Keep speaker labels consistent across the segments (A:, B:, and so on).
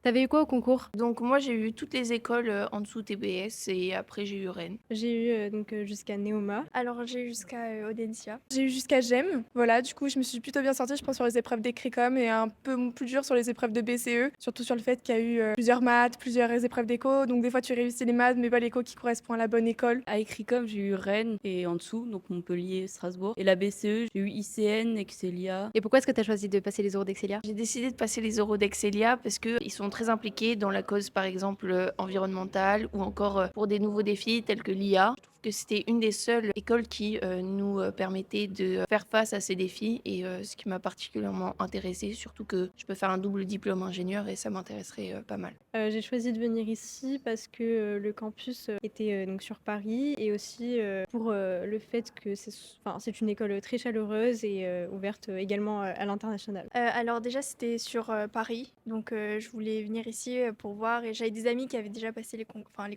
A: T'avais eu quoi au concours?
B: Donc moi, j'ai eu toutes les écoles, en dessous TBS et après j'ai eu Rennes.
A: J'ai eu, jusqu'à Neoma.
C: Alors j'ai eu jusqu'à Audencia. J'ai eu jusqu'à GEM. Voilà, du coup, je me suis plutôt bien sortie, je pense, sur les épreuves d'écrit-com et un peu plus dur sur les épreuves de BCE. Surtout sur le fait qu'il y a eu plusieurs maths, plusieurs épreuves d'éco. Donc des fois, tu réussis les maths, mais pas l'éco qui correspond à la bonne école.
D: À Écricom, j'ai eu Rennes et en dessous, donc Montpellier, Strasbourg. Et la BCE, j'ai eu ICN, Excelia.
A: Et pourquoi est-ce que tu as choisi de passer les oraux d'Excelia?
B: J'ai décidé de passer les oraux d'Excelia parce qu'ils sont très impliqués dans la cause, par exemple, environnementale ou encore pour des nouveaux défis tels que l'IA. Je trouve que c'était une des seules écoles qui nous permettait de faire face à ces défis et ce qui m'a particulièrement intéressée, surtout que je peux faire un double diplôme ingénieur et ça m'intéresserait pas mal.
A: J'ai choisi de venir ici parce que, le campus, était, donc sur Paris et aussi, pour, le fait que c'est une école, très chaleureuse et ouverte, également, à l'international.
C: Alors déjà, c'était sur Paris. Donc je voulais venir ici pour voir. Et j'avais des amis qui avaient déjà passé les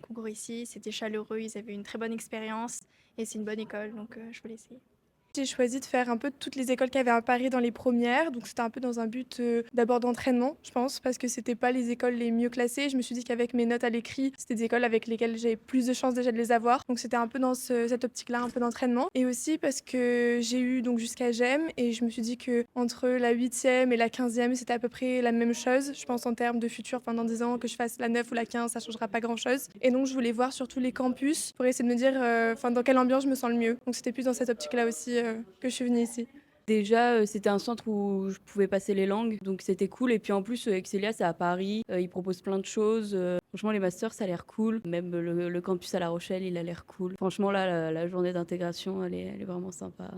C: concours ici. C'était chaleureux, ils avaient une très bonne expérience. Et c'est une bonne école, donc je voulais essayer. J'ai choisi de faire un peu toutes les écoles qu'il y avait à Paris dans les premières, donc c'était un peu dans un but d'abord d'entraînement, je pense, parce que c'était pas les écoles les mieux classées. Je me suis dit qu'avec mes notes à l'écrit, c'était des écoles avec lesquelles j'ai plus de chances déjà de les avoir. Donc c'était un peu dans cette optique-là, un peu d'entraînement. Et aussi parce que j'ai eu donc jusqu'à GEM et je me suis dit que entre la 8e et la 15e, c'était à peu près la même chose. Je pense en termes de futur, enfin dans 10 ans, que je fasse la 9 ou la 15, ça changera pas grand-chose. Et donc je voulais voir sur tous les campus pour essayer de me dire dans quelle ambiance je me sens le mieux. Donc c'était plus dans cette optique-là aussi que je suis venue ici.
D: Déjà, c'était un centre où je pouvais passer les langues, donc c'était cool. Et puis en plus, Excelia, c'est à Paris. Ils proposent plein de choses. Franchement, les masters, ça a l'air cool. Même le campus à La Rochelle, il a l'air cool. Franchement, là, la journée d'intégration, elle est vraiment sympa.